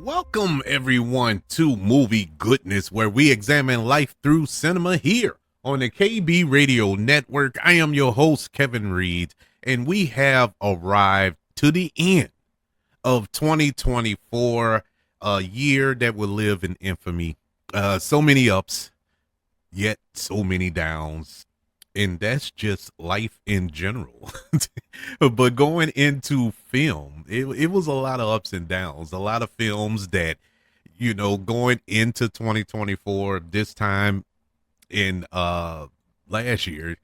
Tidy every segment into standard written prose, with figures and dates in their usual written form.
Welcome, everyone, to Movie Goodness, where we examine life through cinema here on the KB Radio Network. I am your host, Kevin Reed, and we have arrived to the end of 2024, a year that will live in infamy. So many ups, yet so many downs. And that's just life in general. But going into film, it was a lot of ups and downs. A lot of films that, going into 2024, this time in last year,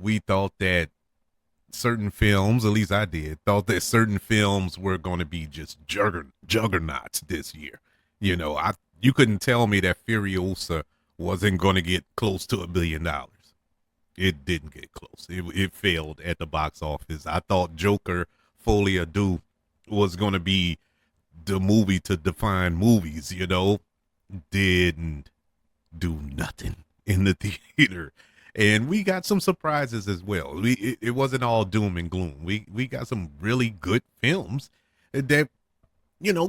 we thought that certain films, at least I did, thought that certain films were going to be just juggernauts this year. You couldn't tell me that Furiosa wasn't going to get close to $1 billion. It didn't get close. It failed at the box office. I thought Joker Folie à Deux was going to be the movie to define movies, didn't do nothing in the theater. And we got some surprises as well. It wasn't all doom and gloom. We got some really good films that,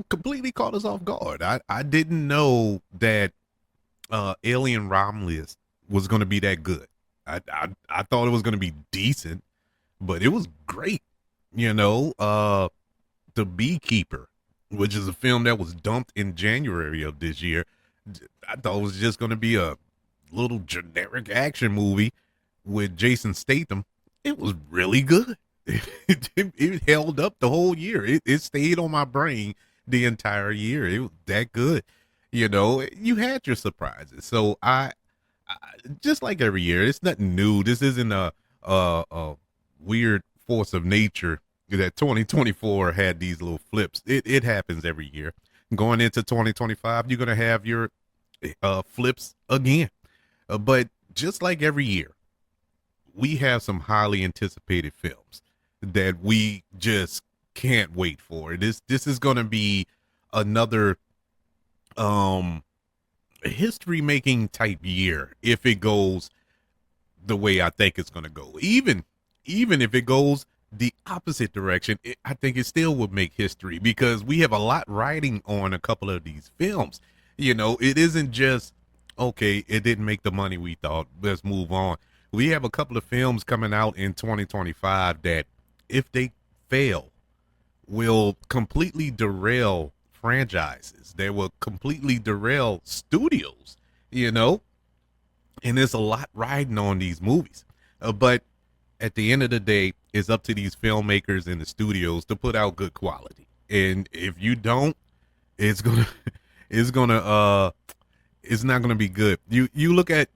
completely caught us off guard. I didn't know that Alien Romulus was going to be that good. I thought it was going to be decent, but it was great. The Beekeeper, which is a film that was dumped in January of this year. I thought it was just going to be a little generic action movie with Jason Statham. It was really good. It held up the whole year. It stayed on my brain the entire year. It was that good. You had your surprises. So I just like every year, it's nothing new. This isn't a weird force of nature that 2024 had these little flips. It happens every year. Going into 2025, you're going to have your flips again. But just like every year, we have some highly anticipated films that we just can't wait for. This is going to be another history making type year if it goes the way I think it's going to go. Even if it goes the opposite direction, I think it still would make history because we have a lot riding on a couple of these films. It isn't just, okay, it didn't make the money we thought, let's move on. We have a couple of films coming out in 2025 that, if they fail, will completely derail franchises. They will completely derail studios, and there's a lot riding on these movies. But at the end of the day, it's up to these filmmakers and the studios to put out good quality. And if you don't, it's it's not gonna be good. You look at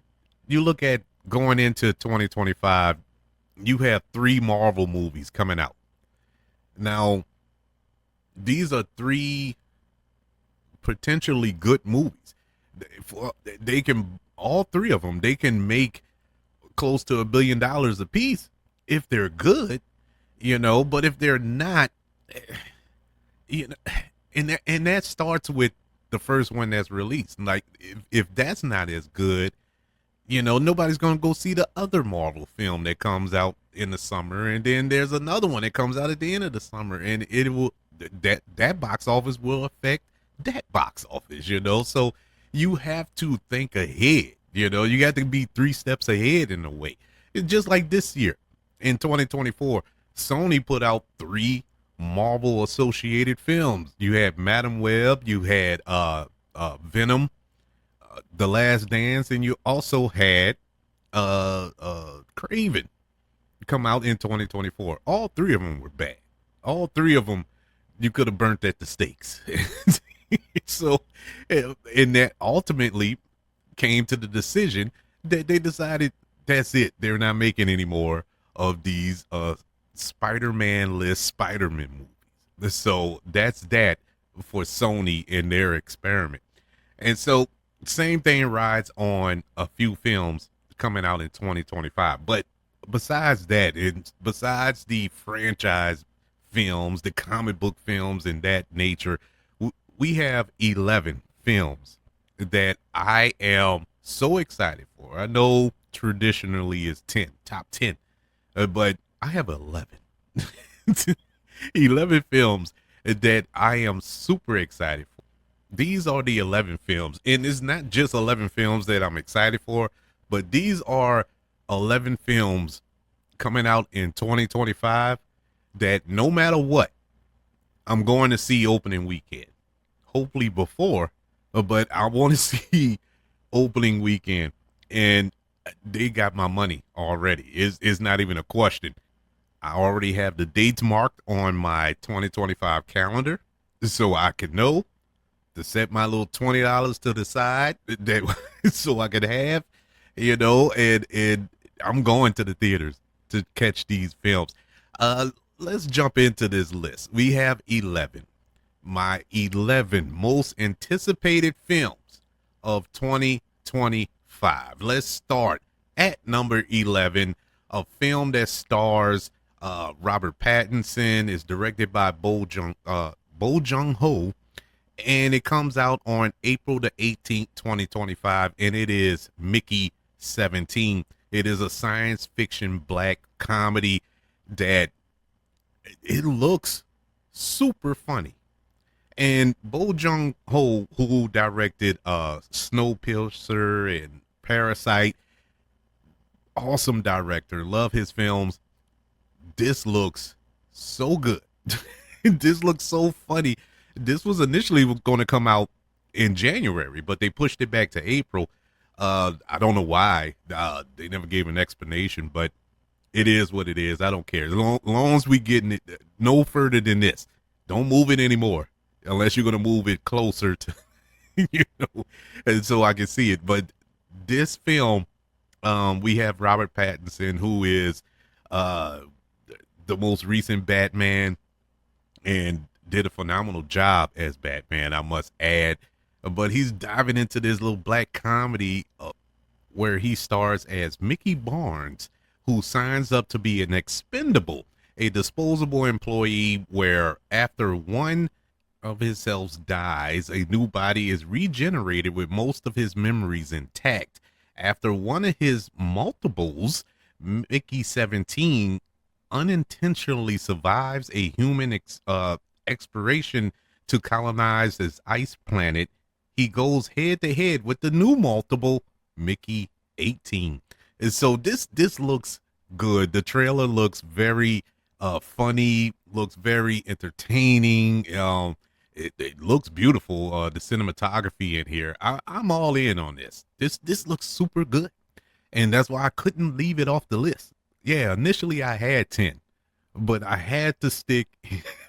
going into 2025, you have 3 Marvel movies coming out. Now, these are 3 potentially good movies. They can, all 3 of them, they can make close to $1 billion a piece if they're good, but if they're not, and that starts with the first one that's released. Like, if that's not as good, nobody's going to go see the other Marvel film that comes out in the summer. And then there's another one that comes out at the end of the summer, and it will, that box office will affect that box office, so you have to think ahead. You got to be 3 steps ahead in a way. It's just like this year in 2024, Sony put out 3 Marvel associated films. You had Madam Web, you had Venom, The Last Dance, and you also had Craven come out in 2024. All 3 of them were bad. All 3 of them you could have burnt at the stakes. So, and that ultimately came to the decision that they decided that's it. They're not making any more of these Spider-Man list Spider-Man movies. So that's that for Sony in their experiment. And so same thing rides on a few films coming out in 2025. But besides that, and besides the franchise films, the comic book films and that nature, we have 11 films that I am so excited for. I know traditionally is 10, top 10, but I have 11. 11 films that I am super excited for. these are the 11 films, and it's not just 11 films that I'm excited for, but these are 11 films coming out in 2025 that no matter what, I'm going to see opening weekend. Hopefully before, but I want to see opening weekend, and they got my money already. It's not even a question. I already have the dates marked on my 2025 calendar, so I can know to set my little $20 to the side that so I could have, and I'm going to the theaters to catch these films. Let's jump into this list. We have 11. My 11 most anticipated films of 2025. Let's start at number 11, a film that stars Robert Pattinson, is directed by Bo Jung-ho, and it comes out on April the 18th, 2025, and it is Mickey 17. It is a science fiction black comedy that it looks super funny. And Bo Jung Ho, who directed Snowpiercer and Parasite, awesome director. Love his films. This looks so good. This looks so funny. This was initially going to come out in January, but they pushed it back to April. I don't know why. They never gave an explanation, but it is what it is. I don't care. As long as we getting it no further than this, don't move it anymore, unless you're gonna move it closer to, and so I can see it. But this film, we have Robert Pattinson, who is the most recent Batman, and did a phenomenal job as Batman, I must add. But he's diving into this little black comedy where he stars as Mickey Barnes, who signs up to be an expendable, a disposable employee where after one of his cells dies, a new body is regenerated with most of his memories intact. After one of his multiples, Mickey 17, unintentionally survives a human exploration to colonize this ice planet, he goes head to head with the new multiple, Mickey 18. And so this looks good. The trailer looks very funny, looks very entertaining. It looks beautiful. The cinematography in here, I'm all in on this. This looks super good, and that's why I couldn't leave it off the list. Yeah, initially I had 10, but I had to stick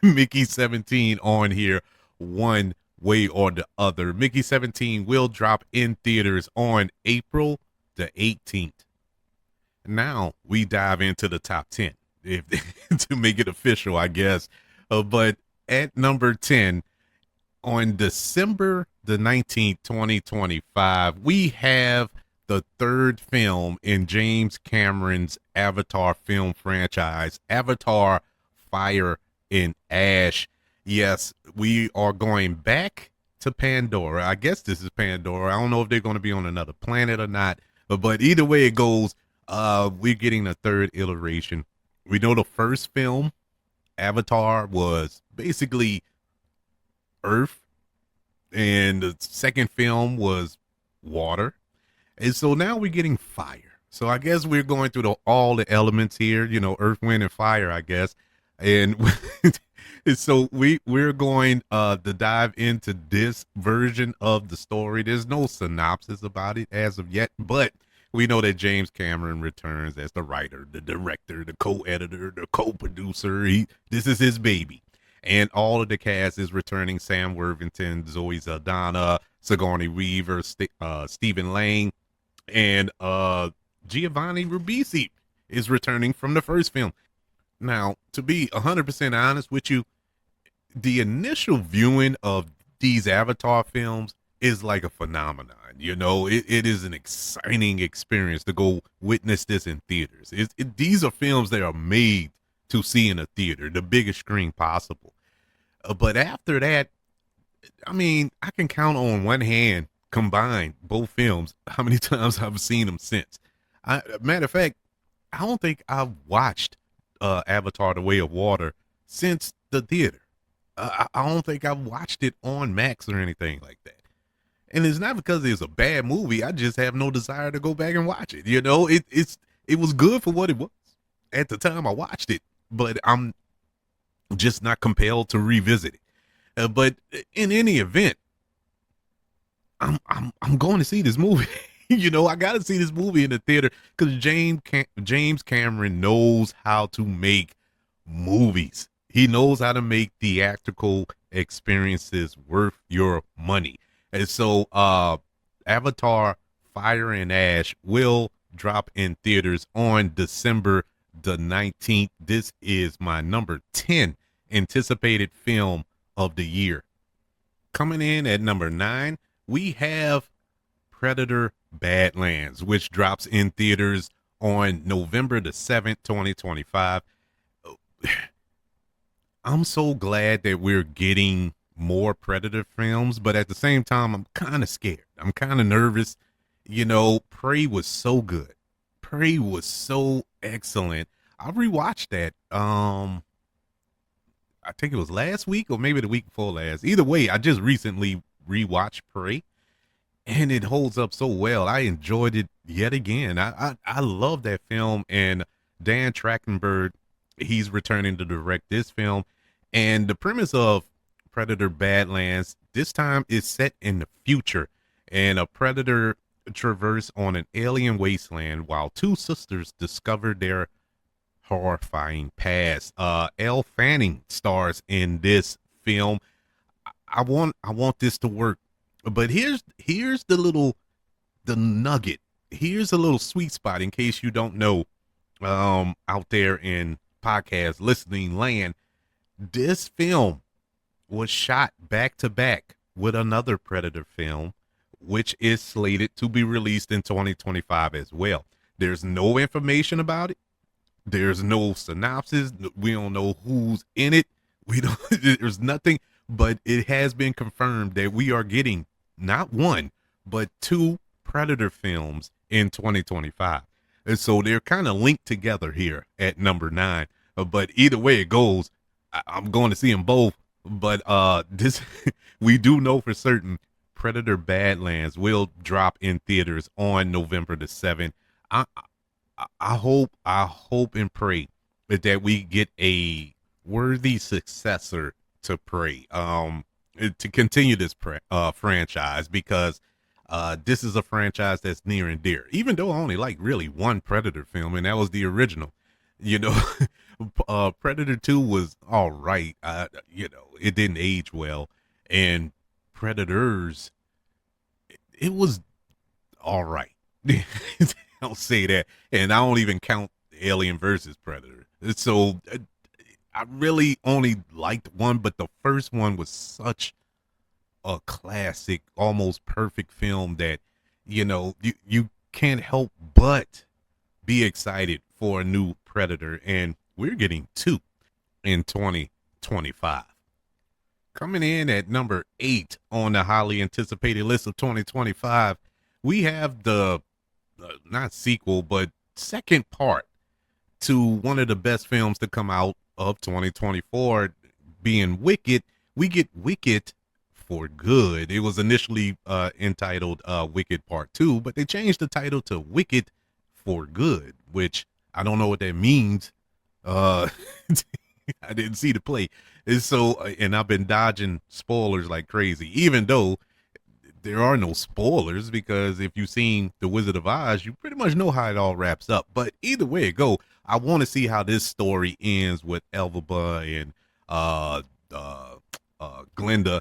Mickey 17 on here one way or the other. Mickey 17 will drop in theaters on April the 18th. Now we dive into the top 10 if, to make it official, I guess. But at number 10, on December the 19th, 2025, we have the third film in James Cameron's Avatar film franchise, Avatar Fire and Ash. Yes, we are going back to Pandora. I guess this is Pandora. I don't know if they're going to be on another planet or not, but either way it goes, we're getting a third iteration. We know the first film, Avatar, was basically Earth, and the second film was water, and so now we're getting fire. So I guess we're going through all the elements here, Earth, wind, and fire, I guess. And so we're going to dive into this version of the story. There's no synopsis about it as of yet, but we know that James Cameron returns as the writer, the director, the co-editor, the co-producer. This is his baby. And all of the cast is returning: Sam Worthington, Zoe Saldana, Sigourney Weaver, Stephen Lang, and Giovanni Ribisi is returning from the first film. Now, to be 100% honest with you, the initial viewing of these Avatar films is like a phenomenon. It is an exciting experience to go witness this in theaters. These are films that are made to see in a theater, the biggest screen possible. But after that, I mean, I can count on one hand combined both films how many times I've seen them since. Matter of fact, I don't think I've watched Avatar: The Way of Water since the theater. I don't think I've watched it on Max or anything like that. And it's not because it's a bad movie. I just have no desire to go back and watch it. It was good for what it was at the time I watched it, but I'm just not compelled to revisit it. But in any event, I'm going to see this movie. I got to see this movie in the theater because James Cameron knows how to make movies. He knows how to make theatrical experiences worth your money. And so Avatar Fire and Ash will drop in theaters on December the 19th. This is my number 10 anticipated film of the year. Coming in at number 9, we have Predator Badlands, which drops in theaters on November the 7th, 2025. I'm so glad that we're getting more Predator films, but at the same time, I'm kind of scared. I'm kind of nervous. Prey was so good. Prey was so excellent. I rewatched that. I think it was last week or maybe the week before last. Either way, I just recently rewatched Prey, and it holds up so well. I enjoyed it yet again. I love that film, and Dan Trachtenberg, he's returning to direct this film. And the premise of Predator Badlands this time is set in the future, and a predator traverse on an alien wasteland while two sisters discover their horrifying past. Elle Fanning stars in this film. I want this to work, but here's the nugget. Here's a little sweet spot in case you don't know, out there in podcast listening land. This film was shot back to back with another Predator film, which is slated to be released in 2025 as well. There's no information about it. There's no synopsis. We don't know who's in it. We don't. There's nothing, but it has been confirmed that we are getting not one, but two Predator films in 2025. And so they're kind of linked together here at number 9. But either way it goes, I'm going to see them both. But this we do know for certain Predator Badlands will drop in theaters on November the 7th. I hope and pray that we get a worthy successor to Prey, to continue this franchise, because this is a franchise that's near and dear. Even though I only like really one Predator film, and that was the original. Predator 2 was all right. It didn't age well, and Predators, it was all right. I'll say that, and I don't even count Alien versus Predator. So I really only liked one, but the first one was such a classic, almost perfect film that you can't help but be excited for a new Predator, and we're getting 2 in 2025. Coming in at number 8 on the highly anticipated list of 2025, we have the not sequel, but second part to one of the best films to come out of 2024, being Wicked. We get Wicked for Good. It was initially entitled Wicked Part 2, but they changed the title to Wicked for Good, which I don't know what that means. I didn't see the play. And I've been dodging spoilers like crazy, even though there are no spoilers, because if you've seen The Wizard of Oz, you pretty much know how it all wraps up. But either way it go, I want to see how this story ends with Elphaba and Glinda,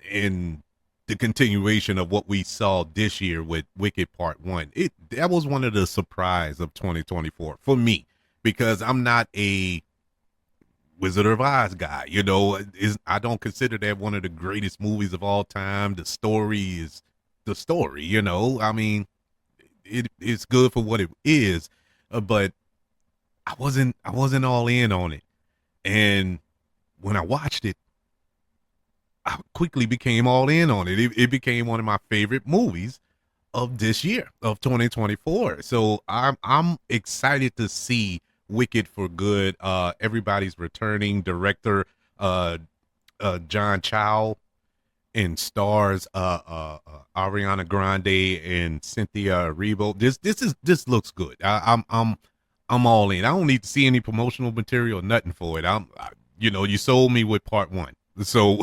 and the continuation of what we saw this year with Wicked Part 1. That was one of the surprise of 2024 for me, because I'm not a Wizard of Oz guy. I don't consider that one of the greatest movies of all time. The story is the story. I mean, it's good for what it is, but I wasn't all in on it. And when I watched it, I quickly became all in on it. It became one of my favorite movies of this year, of 2024. So I'm excited to see Wicked for Good. Everybody's returning. Director John Chow and stars Ariana Grande and Cynthia Erivo. This looks good. I'm all in. I don't need to see any promotional material, nothing for it. You sold me with part one, so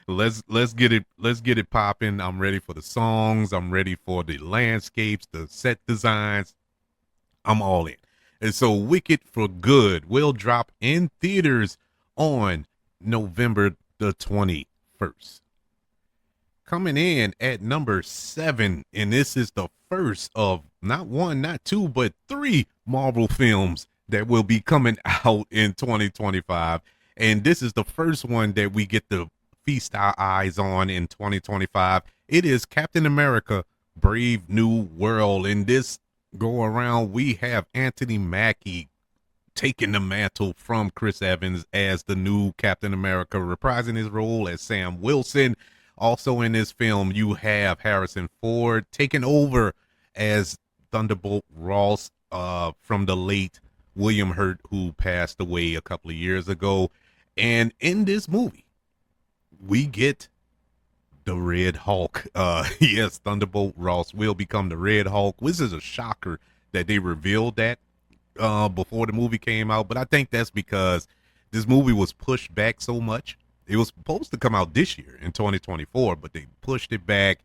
let's get it popping. I'm ready for the songs. I'm ready for the landscapes, the set designs. I'm all in. And so Wicked for Good will drop in theaters on November the 21st. Coming in at number 7, and this is the first of not one, not two, but 3 Marvel films that will be coming out in 2025. And this is the first one that we get to feast our eyes on in 2025. It is Captain America Brave New World. In this go around, we have Anthony Mackie taking the mantle from Chris Evans as the new Captain America, reprising his role as Sam Wilson. Also in this film, you have Harrison Ford taking over as Thunderbolt Ross from the late William Hurt, who passed away a couple of years ago. And in this movie, we get the Red Hulk. Yes, Thunderbolt Ross will become the Red Hulk, which is a shocker that they revealed that before the movie came out. But I think that's because this movie was pushed back so much. It was supposed to come out this year in 2024, but they pushed it back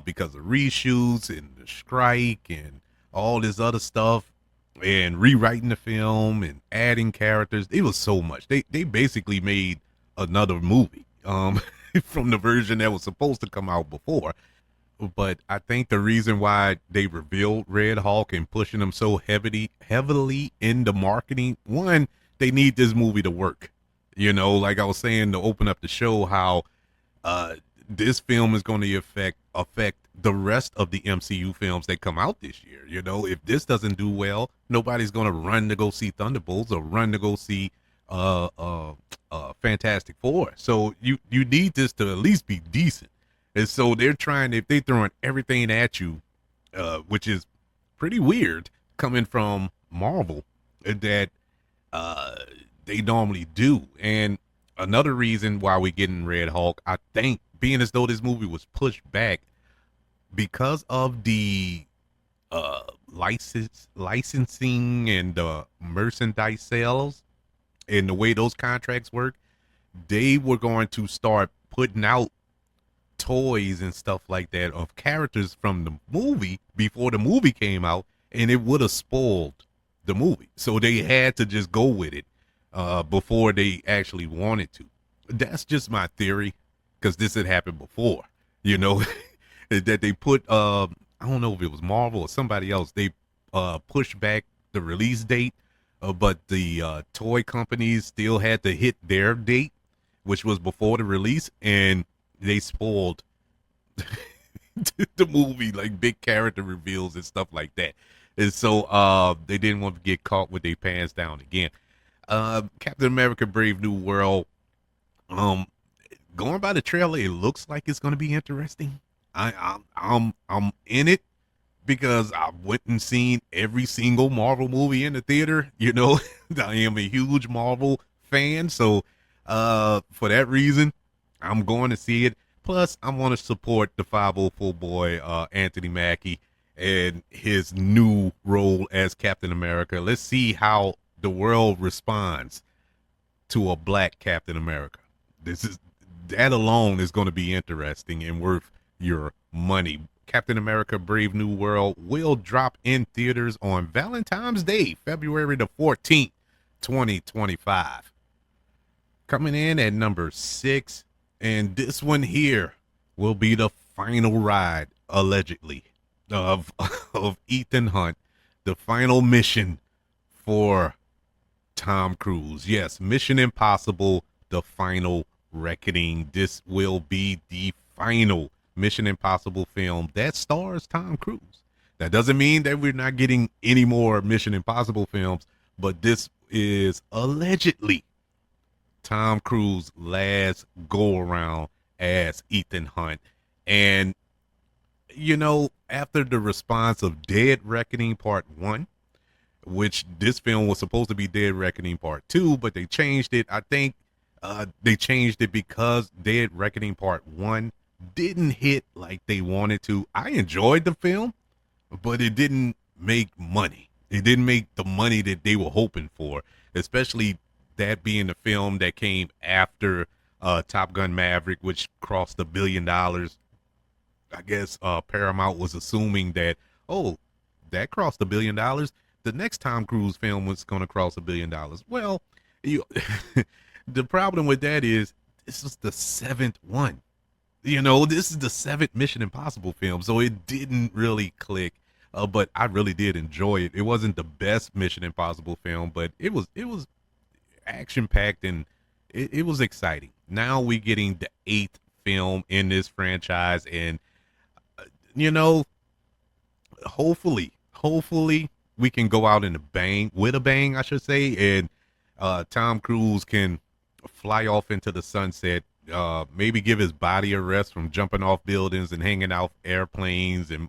because of reshoots and the strike and all this other stuff and rewriting the film and adding characters. It was so much. They basically made another movie from the version that was supposed to come out before. But I think the reason why they revealed Red Hulk and pushing them so heavily into marketing, one, they need this movie to work. Like I was saying to open up the show, how this film is going to affect the rest of the MCU films that come out this year. If this doesn't do well, nobody's going to run to go see Thunderbolts or run to go see Fantastic Four. So you need this to at least be decent. And so they're throwing everything at you, which is pretty weird coming from Marvel, that they normally do. And another reason why we're getting Red Hulk, I think, being as though this movie was pushed back because of the licensing and the merchandise sales and the way those contracts work, they were going to start putting out toys and stuff like that of characters from the movie before the movie came out, and it would have spoiled the movie. So they had to just go with it before they actually wanted to. That's just my theory, because this had happened before, that they put, I don't know if it was Marvel or somebody else, they pushed back the release date, but the toy companies still had to hit their date, which was before the release, and they spoiled the movie, like big character reveals and stuff like that. And so they didn't want to get caught with their pants down again. Captain America Brave New World, going by the trailer, it looks like it's going to be interesting. I'm in it because I went and seen every single Marvel movie in the theater. I am a huge Marvel fan, so for that reason, I'm going to see it. Plus, I want to support the 504 boy, Anthony Mackie, and his new role as Captain America. Let's see how the world responds to a black Captain America. That alone is going to be interesting and worth your money. Captain America Brave New World will drop in theaters on Valentine's Day, February the 14th, 2025. Coming in at number 6, and this one here will be the final ride, allegedly, of Ethan Hunt, the final mission for Tom Cruise. Yes, Mission Impossible, the final reckoning. This will be the final Mission Impossible film that stars Tom Cruise. That doesn't mean that we're not getting any more Mission Impossible films, but this is allegedly Tom Cruise last go around as Ethan Hunt. And after the response of Dead Reckoning Part 1, which this film was supposed to be Dead Reckoning Part 2, but they changed it. I think They changed it because Dead Reckoning Part 1 didn't hit like they wanted to. I enjoyed the film, but it didn't make money. It didn't make the money that they were hoping for, especially that being the film that came after Top Gun Maverick, which crossed $1 billion. I guess Paramount was assuming that, oh, that crossed $1 billion. The next Tom Cruise film was going to cross $1 billion. Well, you, the problem with that is this is the seventh one. This is the seventh Mission Impossible film, so it didn't really click. But I really did enjoy it. It wasn't the best Mission Impossible film, but it was action packed and it was exciting. Now we're getting the eighth film in this franchise, and you know, hopefully we can go out in a bang with a bang, I should say, and Tom Cruise can fly off into the sunset. Maybe give his body a rest from jumping off buildings and hanging out airplanes and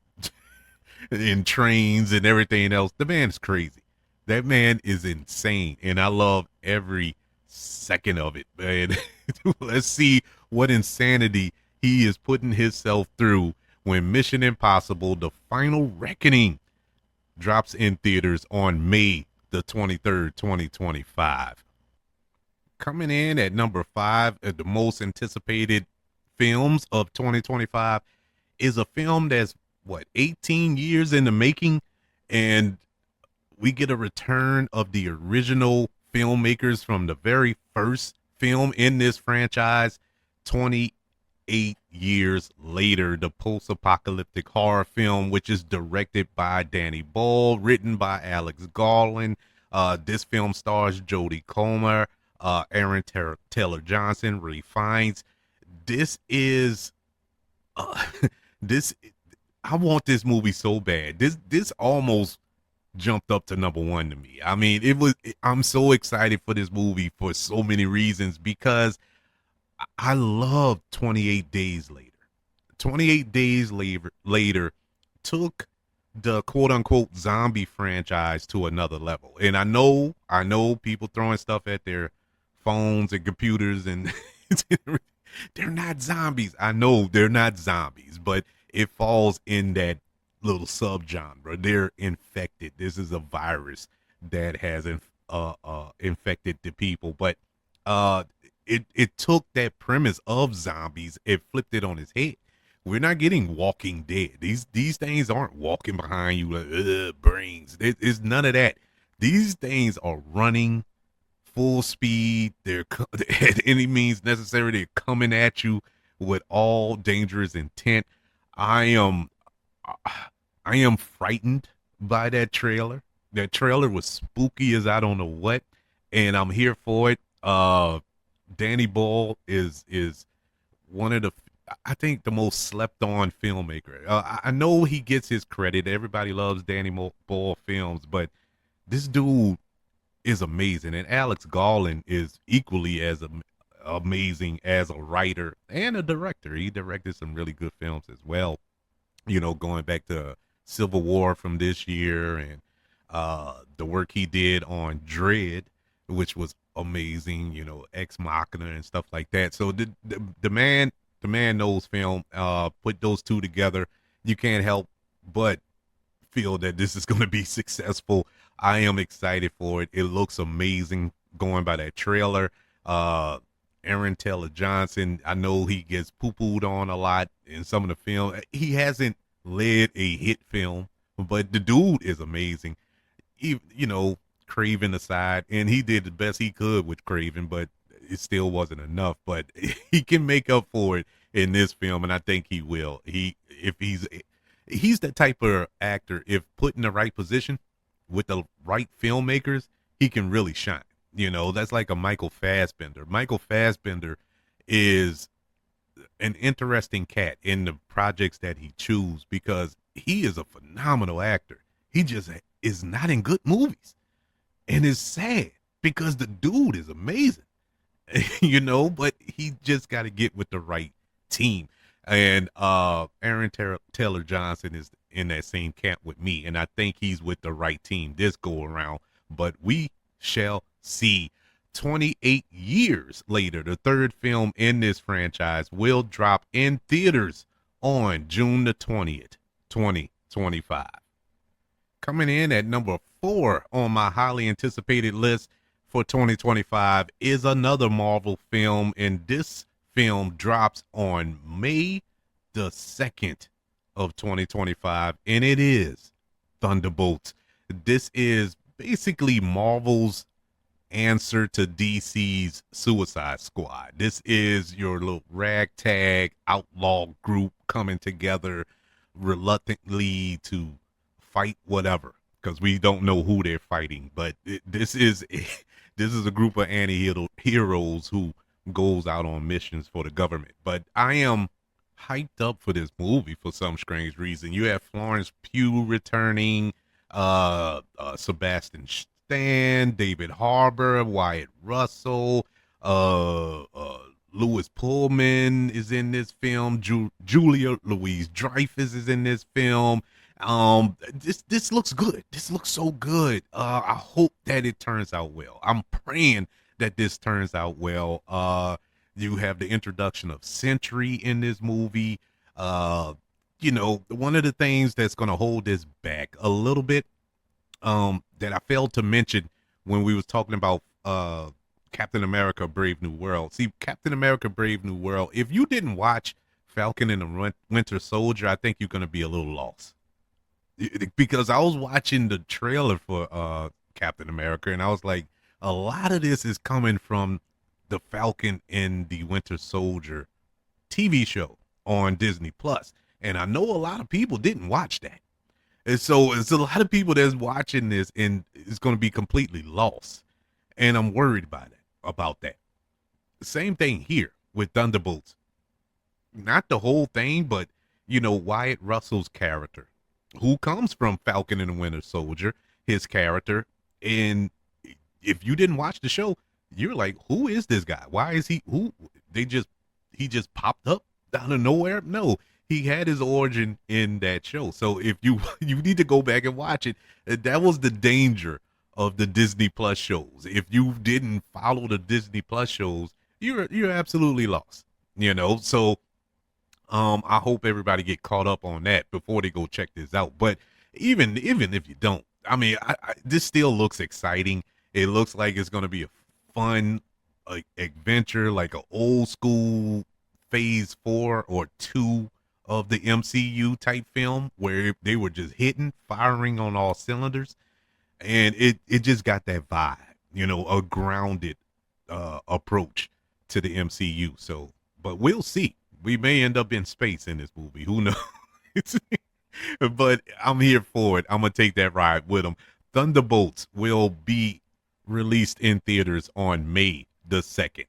in trains and everything else. The man is crazy. That man is insane, and I love every second of it, man. Let's see what insanity he is putting himself through when Mission Impossible: The Final Reckoning drops in theaters on May the 23rd, 2025. Coming in at number 5 at the most anticipated films of 2025 is a film that's 18 years in the making, and we get a return of the original filmmakers from the very first film in this franchise. 28 years later, the post-apocalyptic horror film, which is directed by Danny Boyle, written by Alex Garland. This film stars Jodie Comer, Aaron Taylor Johnson, Ray Fiennes. This is this. I want this movie so bad. This almost jumped up to number 1 to me. I mean, I'm so excited for this movie for so many reasons, because I love 28 Days Later. 28 Days Later took the quote unquote zombie franchise to another level. And I know people throwing stuff at their phones and computers, and they're not zombies. I know they're not zombies, but it falls in that little subgenre. They're infected. This is a virus that has infected the people. But it took that premise of zombies, it flipped it on its head. We're not getting Walking Dead. These things aren't walking behind you like brains. It's none of that. These things are running full speed. They're at any means necessary. They're coming at you with all dangerous intent. I am frightened by that trailer. That trailer was spooky as I don't know what, and I'm here for it. Danny Boyle is one of the, I think, the most slept on filmmaker. I know he gets his credit. Everybody loves Danny Boyle films, but this dude is amazing, and Alex Garland is equally as amazing as a writer and a director. He directed some really good films as well. Going back to Civil War from this year, and the work he did on Dread, which was amazing. Ex Machina and stuff like that. So the man knows film. Put those two together, you can't help but feel that this is going to be successful. I am excited for it. It looks amazing going by that trailer. Aaron Taylor Johnson, I know he gets poo-pooed on a lot in some of the film. He hasn't led a hit film, but the dude is amazing. Craven aside, and he did the best he could with Craven, but it still wasn't enough. But he can make up for it in this film, and I think he will. He's the type of actor, if put in the right position with the right filmmakers, he can really shine. That's like a Michael Fassbender. Michael Fassbender is an interesting cat in the projects that he chooses, because he is a phenomenal actor. He just is not in good movies. And it's sad because the dude is amazing, but he just got to get with the right team. And Aaron Taylor Johnson is in that same camp with me, and I think he's with the right team this go around. But we shall see. 28 years later, the third film in this franchise will drop in theaters on June the 20th, 2025. Coming in at number 4 on my highly anticipated list for 2025 is another Marvel film, and this film drops on May the 2nd of 2025, and it is Thunderbolts. This is basically Marvel's answer to DC's Suicide Squad. This is your little ragtag outlaw group coming together reluctantly to fight whatever, because we don't know who they're fighting. But this is a group of anti-heroes who goes out on missions for the government. But I am hyped up for this movie for some strange reason. You have Florence Pugh returning, Sebastian Stan, David Harbour, Wyatt Russell, Louis Pullman is in this film. Julia Louis-Dreyfus is in this film. This looks good. This looks so good. I hope that it turns out well. I'm praying that this turns out well. You have the introduction of Sentry in this movie. One of the things that's going to hold this back a little bit, that I failed to mention when we was talking about Captain America Brave New World. See, Captain America Brave New World, if you didn't watch Falcon and the Winter Soldier, I think you're going to be a little lost. Because I was watching the trailer for Captain America, and I was like, a lot of this is coming from the Falcon and the Winter Soldier TV show on Disney Plus. And I know a lot of people didn't watch that. And so it's a lot of people that's watching this and is going to be completely lost. And I'm worried about that. Same thing here with Thunderbolts. Not the whole thing, but, Wyatt Russell's character, who comes from Falcon and the Winter Soldier, his character. And if you didn't watch the show, you're like, who is this guy? Why is he, he just popped up out of nowhere? No. He had his origin in that show. So if you need to go back and watch it, that was the danger of the Disney Plus shows. If you didn't follow the Disney Plus shows, you're absolutely lost. So I hope everybody get caught up on that before they go check this out. But even if you don't, I mean, this still looks exciting. It looks like it's going to be a fun adventure, like an old school phase 4 or 2 of the MCU type film where they were just firing on all cylinders. And it just got that vibe, a grounded approach to the MCU. So, but we'll see. We may end up in space in this movie. Who knows? But I'm here for it. I'm going to take that ride with them. Thunderbolts will be released in theaters on May the 2nd.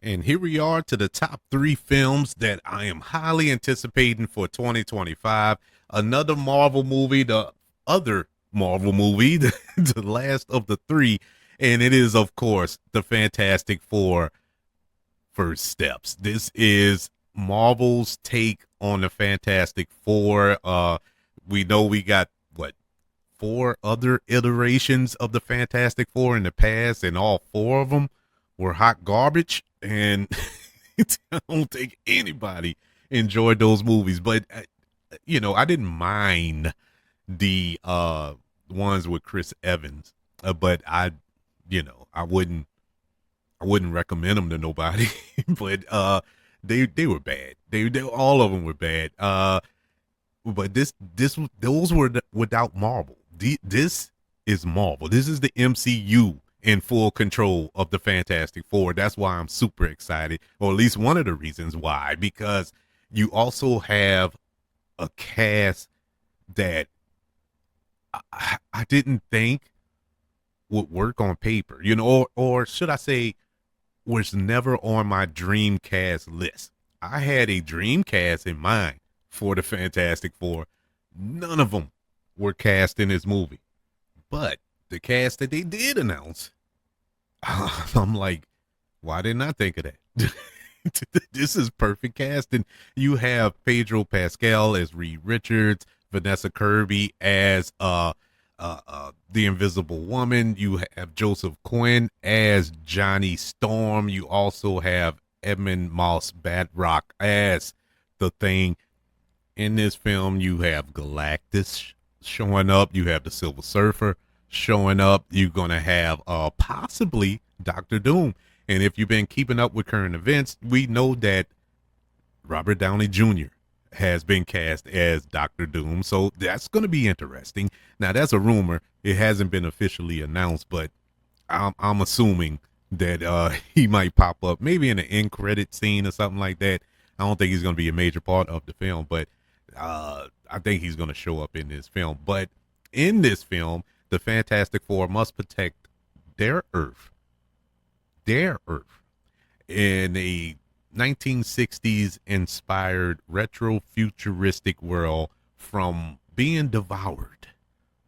And here we are to the top 3 films that I am highly anticipating for 2025. Another Marvel movie, the other Marvel movie, the last of the 3. And it is, of course, the Fantastic Four First Steps. This is Marvel's take on the Fantastic Four. We know we got, 4 other iterations of the Fantastic Four in the past, and all 4 of them were hot garbage. And I don't think anybody enjoyed those movies, but I didn't mind the ones with Chris Evans, but I wouldn't recommend them to nobody. But they were bad. They all of them were bad. But those were without Marvel. This is Marvel. This is the MCU in full control of the Fantastic Four. That's why I'm super excited, or at least one of the reasons why, because you also have a cast that I didn't think would work on paper, or should I say was never on my dream cast list. I had a dream cast in mind for the Fantastic Four. None of them were cast in this movie, but the cast that they did announce, I'm like, why didn't I think of that? This is perfect casting. You have Pedro Pascal as Reed Richards, Vanessa Kirby as the Invisible Woman. You have Joseph Quinn as Johnny Storm. You also have Edmund Moss Badrock as the Thing. In this film, you have Galactus showing up. You have the Silver Surfer showing up. You're gonna have possibly Doctor Doom. And if you've been keeping up with current events, we know that Robert Downey Jr. has been cast as Doctor Doom. So that's going to be interesting. Now, that's a rumor. It hasn't been officially announced, but I'm assuming that he might pop up maybe in an end credit scene or something like that. I don't think he's going to be a major part of the film, but I think he's going to show up in this film. But in this film, the Fantastic Four must protect their Earth, in a 1960s inspired retro futuristic world from being devoured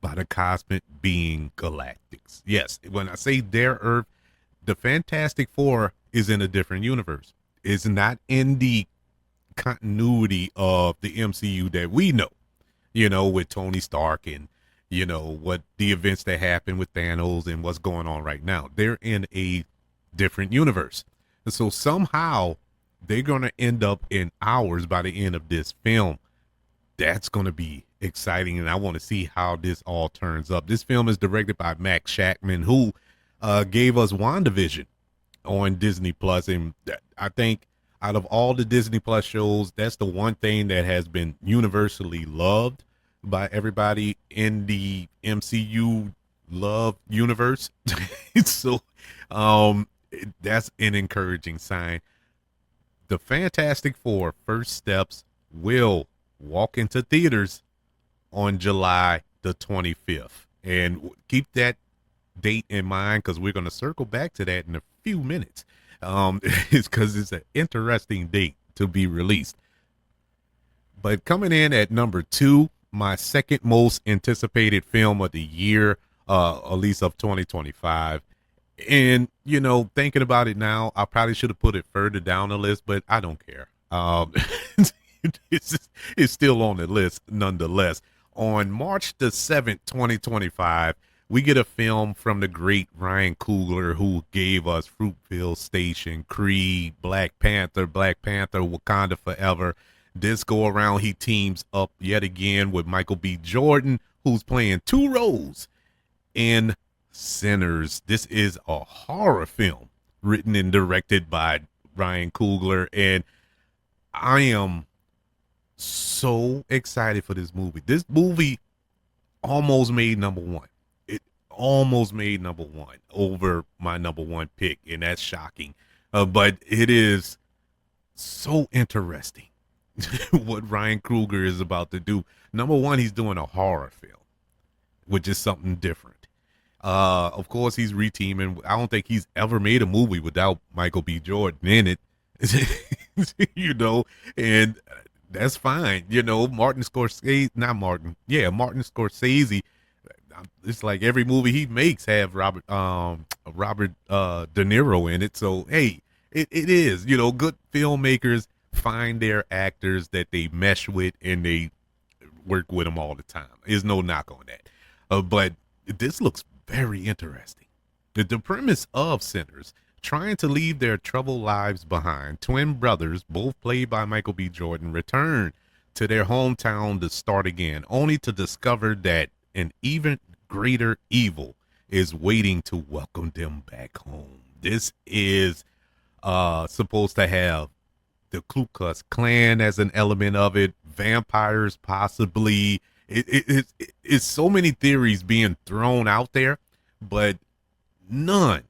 by the cosmic being Galactics. Yes, when I say their Earth, the Fantastic Four is in a different universe. It's not in the continuity of the MCU that we know, with Tony Stark and, what the events that happen with Thanos and what's going on right now. They're in a different universe. And so somehow they're going to end up in ours by the end of this film. That's going to be exciting, and I want to see how this all turns up. This film is directed by Max Shackman, who gave us WandaVision on Disney Plus, and I think out of all the Disney Plus shows, that's the one thing that has been universally loved by everybody in the MCU love universe. So that's an encouraging sign. The Fantastic Four First Steps will walk into theaters on July the 25th. And keep that date in mind, because we're going to circle back to that in a few minutes. It's because it's an interesting date to be released. But coming in at number 2, my second most anticipated film of the year, at least of 2025. And, thinking about it now, I probably should have put it further down the list, but I don't care. It's still on the list nonetheless. On March the 7th, 2025, we get a film from the great Ryan Coogler, who gave us Fruitvale Station, Creed, Black Panther, Wakanda Forever. This go around, he teams up yet again with Michael B. Jordan, who's playing 2 roles in Sinners. This is a horror film written and directed by Ryan Coogler, and I am so excited for this movie. This movie almost made number 1. It almost made number 1 over my number 1 pick, and that's shocking. But it is so interesting what Ryan Coogler is about to do. Number 1, he's doing a horror film, which is something different. Of course, he's reteaming. I don't think he's ever made a movie without Michael B. Jordan in it, and that's fine. Martin Scorsese. It's like every movie he makes have Robert De Niro in it. So, hey, it is, good filmmakers find their actors that they mesh with, and they work with them all the time. There's no knock on that. But this looks very interesting. The premise of Sinners: trying to leave their troubled lives behind, twin brothers, both played by Michael B. Jordan, return to their hometown to start again, only to discover that an even greater evil is waiting to welcome them back home. This is supposed to have the Ku Klux Klan as an element of it, vampires possibly. It's so many theories being thrown out there, but none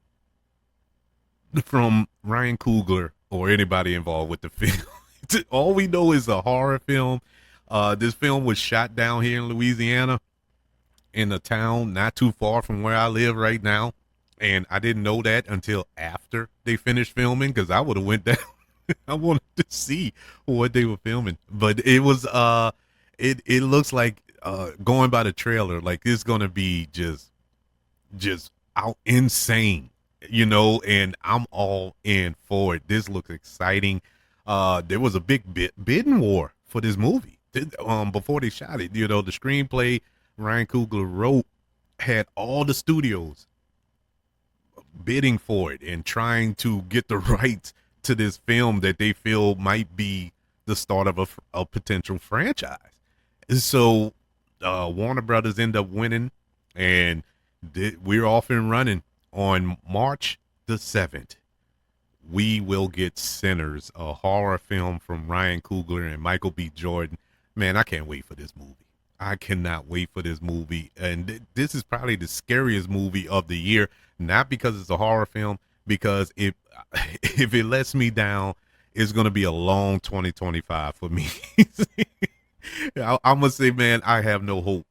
from Ryan Coogler or anybody involved with the film. All we know is a horror film. This film was shot down here in Louisiana, in a town not too far from where I live right now, and I didn't know that until after they finished filming, because I would have went down. I wanted to see what they were filming, but it was it looks like, going by the trailer, like it's gonna be just out insane, and I'm all in for it. This looks exciting. There was a big bidding war for this movie before they shot it. The screenplay Ryan Coogler wrote, had all the studios bidding for it and trying to get the rights to this film that they feel might be the start of a potential franchise. So Warner Brothers end up winning, and we're off and running on March the 7th. We will get Sinners, a horror film from Ryan Coogler and Michael B. Jordan. Man, I can't wait for this movie. I cannot wait for this movie. And this is probably the scariest movie of the year, not because it's a horror film, because if if it lets me down, it's going to be a long 2025 for me. I'm gonna say, man, I have no hope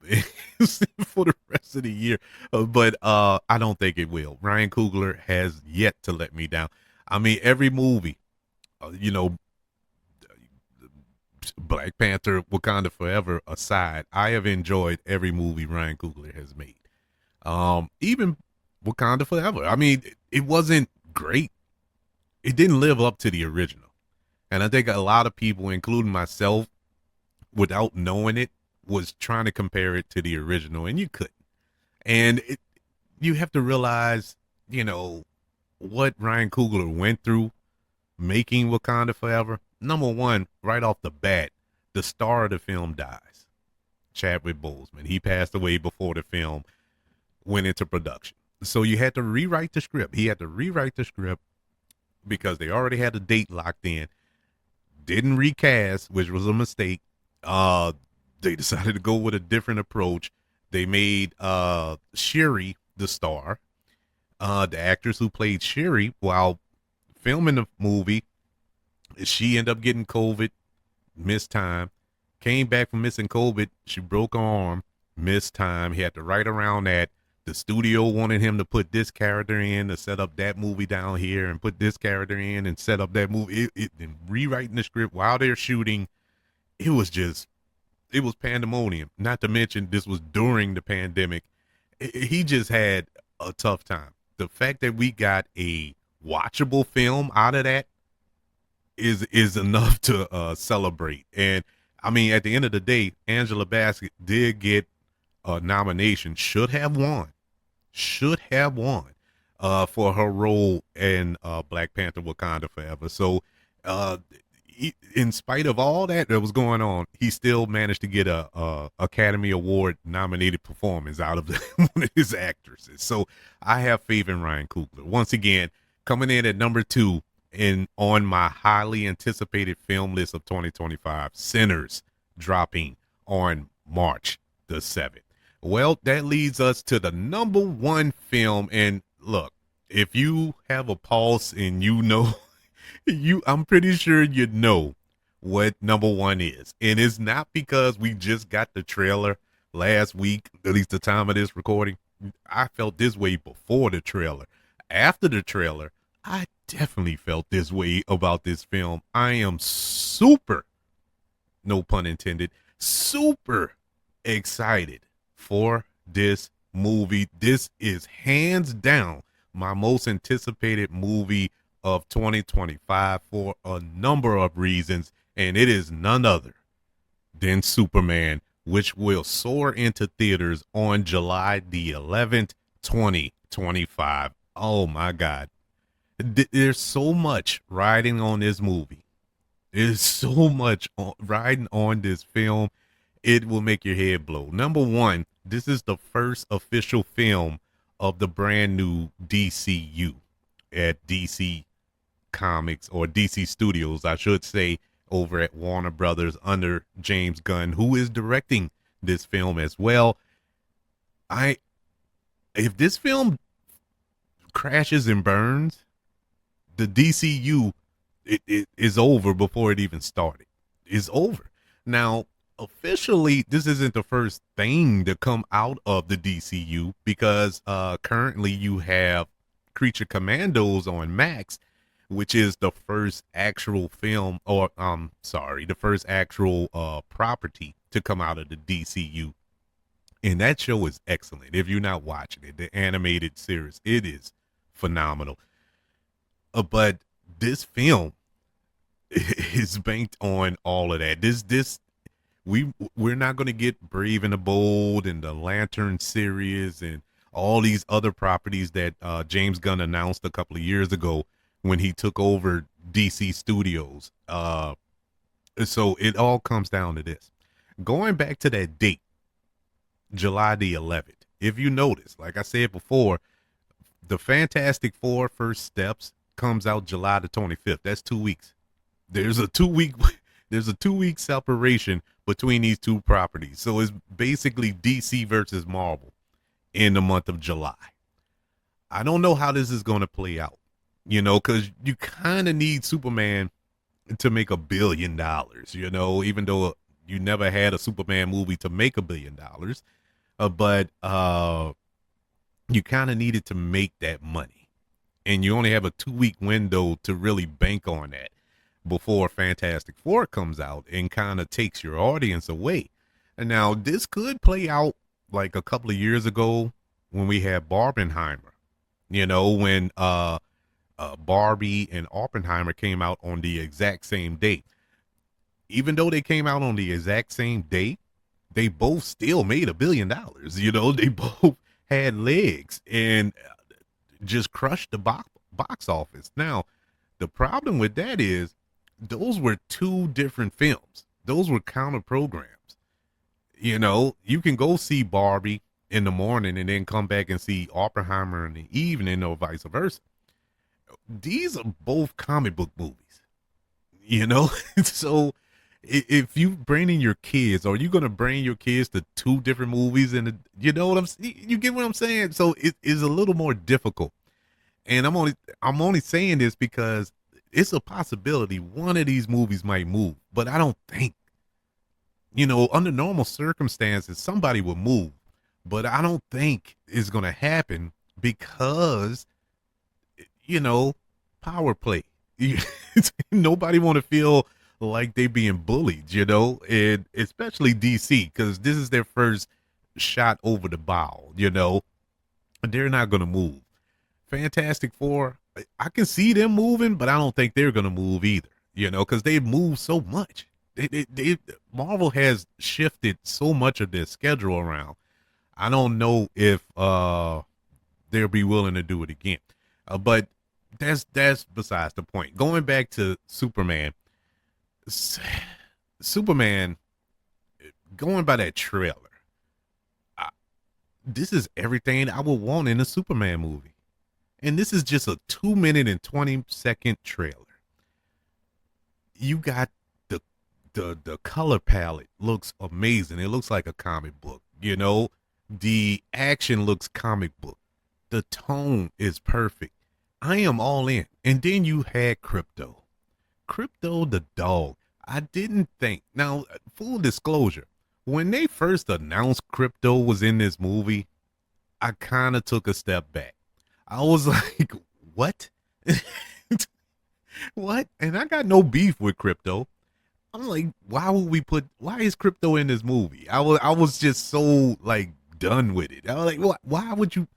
for the rest of the year, but I don't think it will. Ryan Coogler has yet to let me down. I mean, every movie, you know, Black Panther, Wakanda Forever aside, I have enjoyed every movie Ryan Coogler has made. Even Wakanda Forever. I mean, it wasn't great. It didn't live up to the original, and I think a lot of people, including myself, without knowing it, was trying to compare it to the original, and you couldn't. And you have to realize, what Ryan Coogler went through making Wakanda Forever. Number one, right off the bat, the star of the film dies. Chadwick Boseman. He passed away before the film went into production. So you had to rewrite the script. He had to rewrite the script because they already had a date locked in. Didn't recast, which was a mistake. They decided to go with a different approach. They made Shuri the star. The actress who played Shuri while filming the movie, she ended up getting COVID, missed time, came back from missing COVID. She broke her arm, missed time. He had to write around that. The studio wanted him to put this character in to set up that movie down here and put this character in and set up that movie. And rewriting the script while they're shooting, it was pandemonium. Not to mention this was during the pandemic. He just had a tough time. The fact that we got a watchable film out of that is enough to celebrate. And I mean, at the end of the day, Angela Bassett did get a nomination. Should have won for her role in Black Panther: Wakanda Forever. So in spite of all that was going on, he still managed to get a Academy Award nominated performance out of one of his actresses. So I have faith in Ryan Coogler. Once again, coming in at number 2 on my highly anticipated film list of 2025, Sinners, dropping on March the 7th. Well, that leads us to the number 1 film. And look, if you have a pulse and I'm pretty sure you know what number 1 is. And it's not because we just got the trailer last week, at least the time of this recording. I felt this way before the trailer. After the trailer, I definitely felt this way about this film. I am super, no pun intended, super excited for this movie. This is hands down my most anticipated movie of 2025 for a number of reasons, and it is none other than Superman, which will soar into theaters on July the 11th, 2025. Oh my God. There's so much riding on this movie. There's so much riding on this film. It will make your head blow. Number 1, this is the first official film of the brand new DCU at DC Comics, or DC Studios, I should say, over at Warner Brothers under James Gunn, who is directing this film as well. If this film crashes and burns, the DCU it is over before it even started. It's over. Now, officially, this isn't the first thing to come out of the DCU, because currently you have Creature Commandos on Max, which is the first actual film, or the first actual property to come out of the DCU. And that show is excellent. If you're not watching it, the animated series, it is phenomenal. But this film is banked on all of that. we're not going to get Brave and the Bold and the Lantern series and all these other properties that James Gunn announced a couple of years ago when he took over DC Studios. So it all comes down to this. Going back to that date, July the 11th. If you notice, like I said before, the Fantastic Four First Steps comes out July the 25th. That's 2 weeks. There's a 2 week there's a 2 week separation between these two properties. So it's basically DC versus Marvel in the month of July. I don't know how this is going to play out, because you kind of need Superman to make $1 billion, even though you never had a Superman movie to make $1 billion. But you kind of needed to make that money. And you only have a 2 week window to really bank on that before Fantastic Four comes out and kind of takes your audience away. And now this could play out like a couple of years ago when we had Barbenheimer, when Barbie and Oppenheimer came out on the exact same date. Even though they came out on the exact same date, they both still made $1 billion. They both had legs and just crushed the box office. Now, the problem with that is those were two different films. Those were counter programs. You can go see Barbie in the morning and then come back and see Oppenheimer in the evening or vice versa. These are both comic book movies, so if you bringing your kids, are you going to bring your kids to two different movies? And you get what I'm saying? So it is a little more difficult. And I'm only saying this because it's a possibility one of these movies might move, but I don't think, under normal circumstances, somebody will move, but I don't think it's going to happen because, power play. Nobody want to feel like they being bullied, and especially DC, because this is their first shot over the bow, they're not going to move. Fantastic Four, I can see them moving, but I don't think they're going to move either, because they've moved so much. Marvel has shifted so much of their schedule around. I don't know if they'll be willing to do it again. But that's besides the point. Going back to Superman, going by that trailer, this is everything I would want in a Superman movie. And this is just a 2-minute and 20-second trailer. You got the color palette looks amazing. It looks like a comic book, The action looks comic book. The tone is perfect. I am all in. And then you had Crypto the dog. I didn't think. Now, full disclosure, when they first announced Crypto was in this movie, I kind of took a step back. I was like, what? What? And I got no beef with Crypto. I'm like, why is Crypto in this movie? I was just so like done with it. I was like, why would you?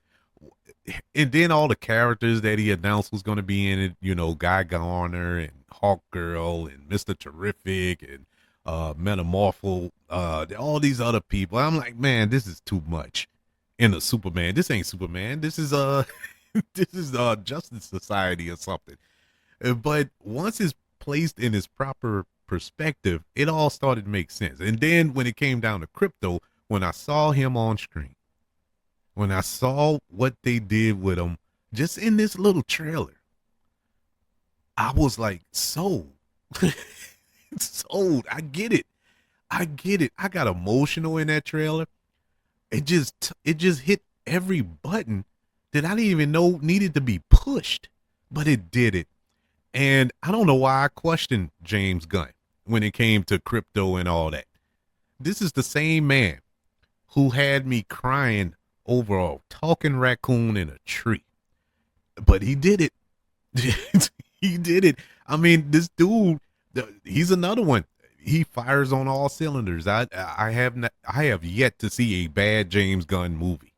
And then all the characters that he announced was going to be in it, Guy Garner and Hawk Girl and Mr. Terrific and Metamorpho, all these other people. I'm like, man, this is too much in a Superman. This ain't Superman. This is this is Justice Society or something. But once it's placed in its proper perspective, it all started to make sense. And then when it came down to Crypto, when I saw him on screen, when I saw what they did with him just in this little trailer, I was like, sold. Sold. I get it. I got emotional in that trailer. It just hit every button that I didn't even know needed to be pushed, but it did it. And I don't know why I questioned James Gunn when it came to Crypto and all that. This is the same man who had me crying over a talking raccoon in a tree. But he did it. He did it. I mean, this dude, he's another one. He fires on all cylinders. I have yet to see a bad James Gunn movie.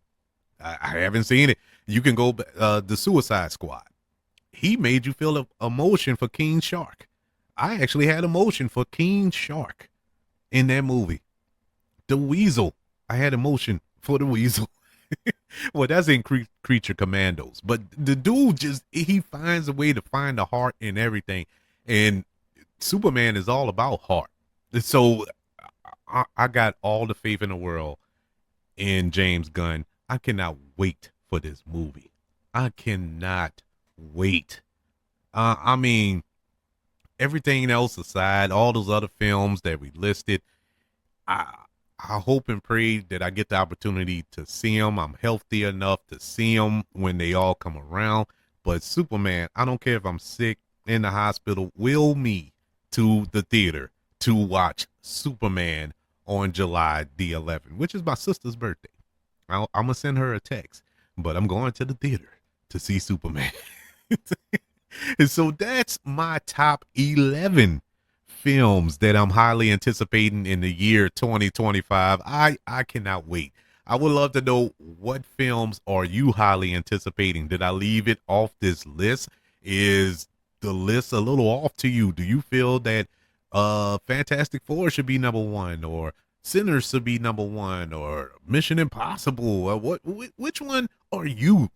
I haven't seen it. You can go the Suicide Squad. He made you feel emotion for King Shark. I actually had emotion for King Shark. in that movie. The Weasel. I had emotion for the Weasel. Well, that's in Creature Commandos. But the dude just, he finds a way to find the heart in everything. And Superman is all about heart. So I got all the faith in the world in James Gunn. I cannot wait for this movie. I cannot wait. I mean, everything else aside, all those other films that we listed, I I hope and pray that I get the opportunity to see them. I'm healthy enough to see them when they all come around. But Superman, I don't care if I'm sick in the hospital, will me to the theater to watch Superman on July the 11th, which is my sister's birthday. I'm gonna send her a text, but I'm going to the theater to see Superman. And so that's my top 11 films that I'm highly anticipating in the year 2025. I cannot wait. I would love to know, what films are you highly anticipating? Did I leave it off this list? Is the list a little off to you? Do you feel that Fantastic Four should be number one, or Sinners should be number one, or Mission Impossible? Which one are you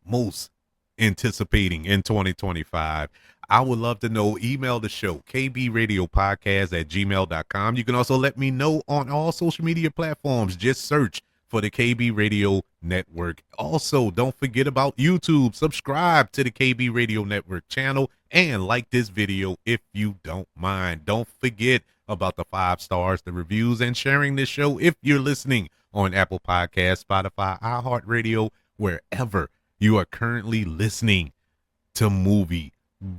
most anticipating in 2025? I would love to know. Email the show, kbradiopodcast@gmail.com. You can also let me know on all social media platforms. Just search for the KB Radio Network. Also, don't forget about YouTube. Subscribe to the KB Radio Network channel and like this video if you don't mind. Don't forget about the 5 stars, the reviews, and sharing this show if you're listening on Apple Podcasts, Spotify, iHeartRadio, wherever you are currently listening to movie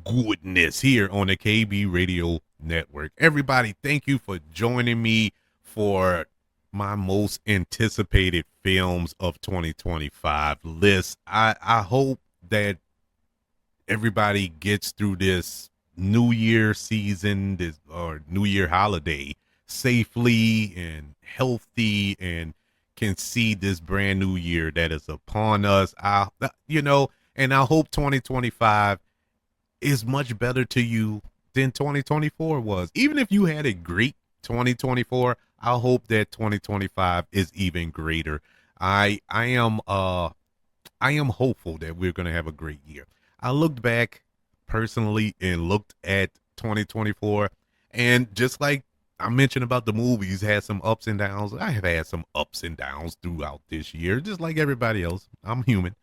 goodness here on the KB Radio Network. Everybody, thank you for joining me for my most anticipated films of 2025 list. I hope that everybody gets through this New Year season, this or New Year holiday, safely and healthy, and can see this brand new year that is upon us. And I hope 2025 is much better to you than 2024 was. Even if you had a great 2024, I hope that 2025 is even greater. I am hopeful that we're going to have a great year. I looked back personally and looked at 2024, and just like I mentioned about the movies, had some ups and downs. I have had some ups and downs throughout this year, just like everybody else. I'm human.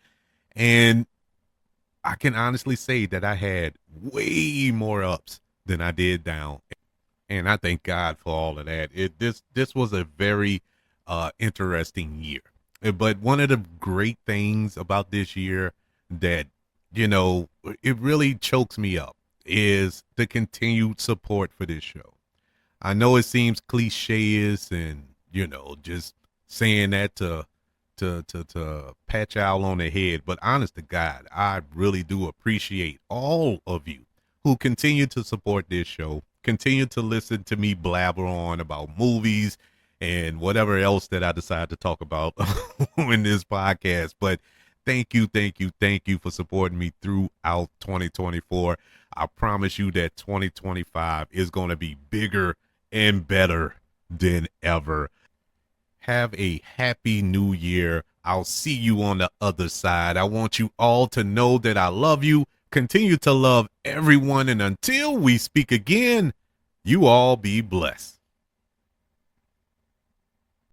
And I can honestly say that I had way more ups than I did down, and I thank God for all of that. This was a very interesting year. But one of the great things about this year that it really chokes me up is the continued support for this show. I know it seems cliche-ish and just saying that to pat y'all on the head, but honest to God, I really do appreciate all of you who continue to support this show, continue to listen to me blabber on about movies and whatever else that I decide to talk about in this podcast. But thank you for supporting me throughout 2024. I promise you that 2025 is going to be bigger and better than ever. Have a happy new year. I'll see you on the other side. I want you all to know that I love you. Continue to love everyone. And until we speak again, you all be blessed.